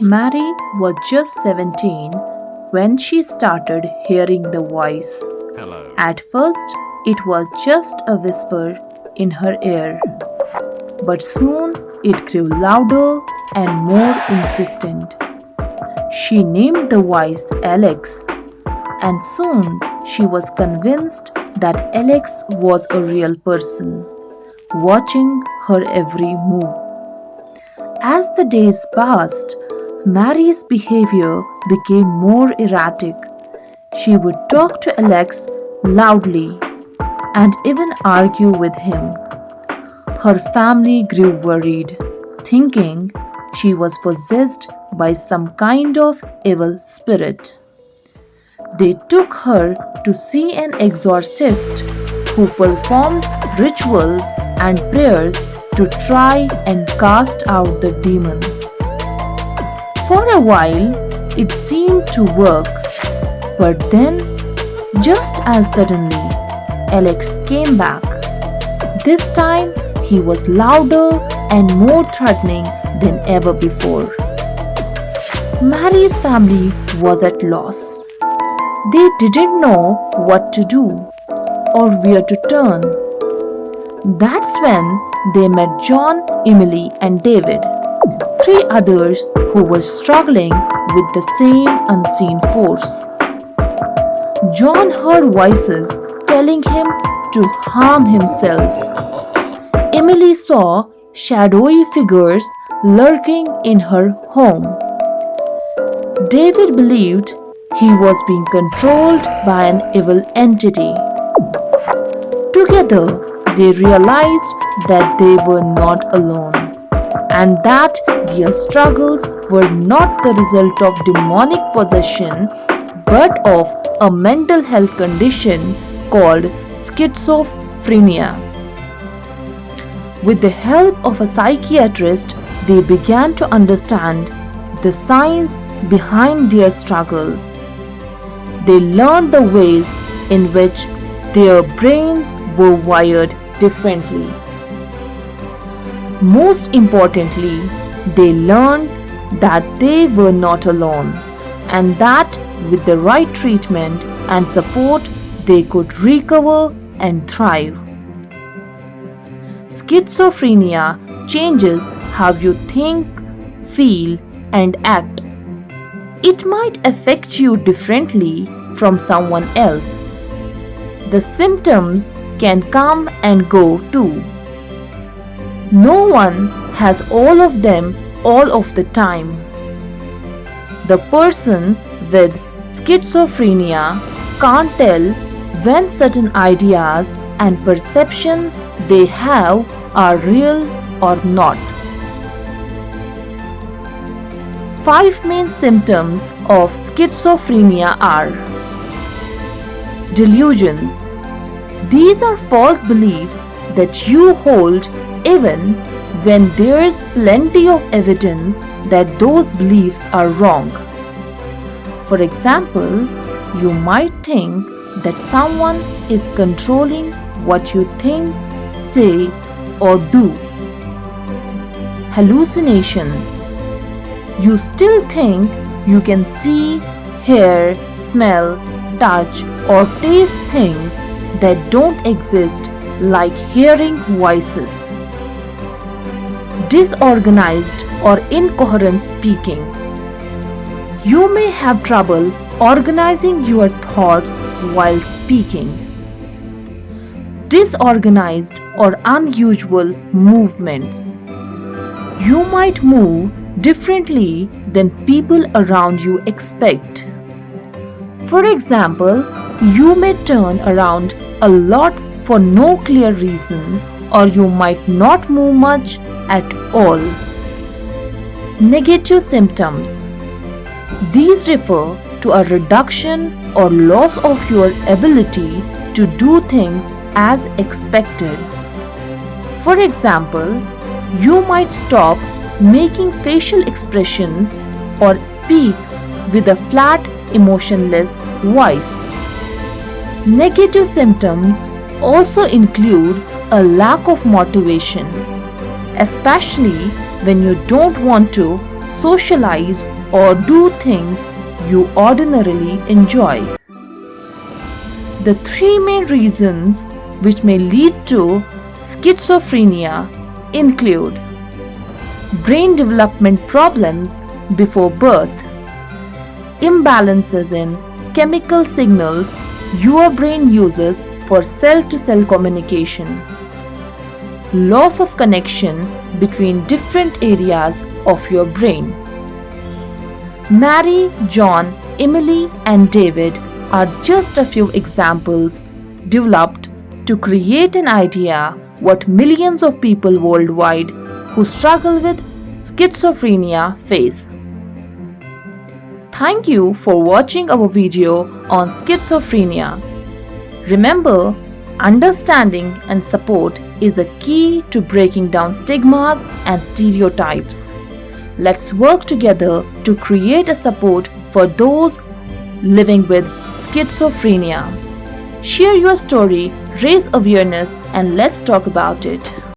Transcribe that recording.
Mary was just 17 when she started hearing the voice. Hello. At first, it was just a whisper in her ear, but soon it grew louder and more insistent. She named the voice Alex, and soon she was convinced that Alex was a real person, watching her every move. As the days passed, Mary's behavior became more erratic. She would talk to Alex loudly and even argue with him. Her family grew worried, thinking she was possessed by some kind of evil spirit. They took her to see an exorcist who performed rituals and prayers to try and cast out the demon. For a while, it seemed to work, but then, just as suddenly, Alex came back. This time, he was louder and more threatening than ever before. Mary's family was at loss. They didn't know what to do or where to turn. That's when they met John, Emily, and David, three others who were struggling with the same unseen force. John heard voices telling him to harm himself. Emily saw shadowy figures lurking in her home. David believed he was being controlled by an evil entity. Together, they realized that they were not alone and that their struggles were not the result of demonic possession but of a mental health condition called schizophrenia. With the help of a psychiatrist, they began to understand the science behind their struggles. They learned the ways in which their brains were wired differently. Most importantly, they learned that they were not alone and that with the right treatment and support, they could recover and thrive. Schizophrenia changes how you think, feel, and act. It might affect you differently from someone else. The symptoms can come and go too. No one has all of them all of the time. The person with schizophrenia can't tell when certain ideas and perceptions they have are real or not. 5 main symptoms of schizophrenia are delusions. These are false beliefs that you hold even when there's plenty of evidence that those beliefs are wrong. For example, you might think that someone is controlling what you think, say, or do. Hallucinations. You still think you can see, hear, smell, touch, or taste things that don't exist, like hearing voices. Disorganized or incoherent speaking. You may have trouble organizing your thoughts while speaking. Disorganized or unusual movements. You might move differently than people around you expect. For example, you may turn around a lot for no clear reason, or you might not move much at all. Negative symptoms. These refer to a reduction or loss of your ability to do things as expected. For example, you might stop making facial expressions or speak with a flat, emotionless voice. Negative symptoms also include a lack of motivation, especially when you don't want to socialize, or do things you ordinarily enjoy. The three main reasons which may lead to schizophrenia include brain development problems before birth, imbalances in chemical signals your brain uses for cell-to-cell communication, loss of connection between different areas of your brain. Mary, John, Emily, and David are just a few examples developed to create an idea what millions of people worldwide who struggle with schizophrenia face. Thank you for watching our video on schizophrenia. Remember, understanding and support is a key to breaking down stigmas and stereotypes. Let's work together to create a support for those living with schizophrenia. Share your story, raise awareness, and let's talk about it.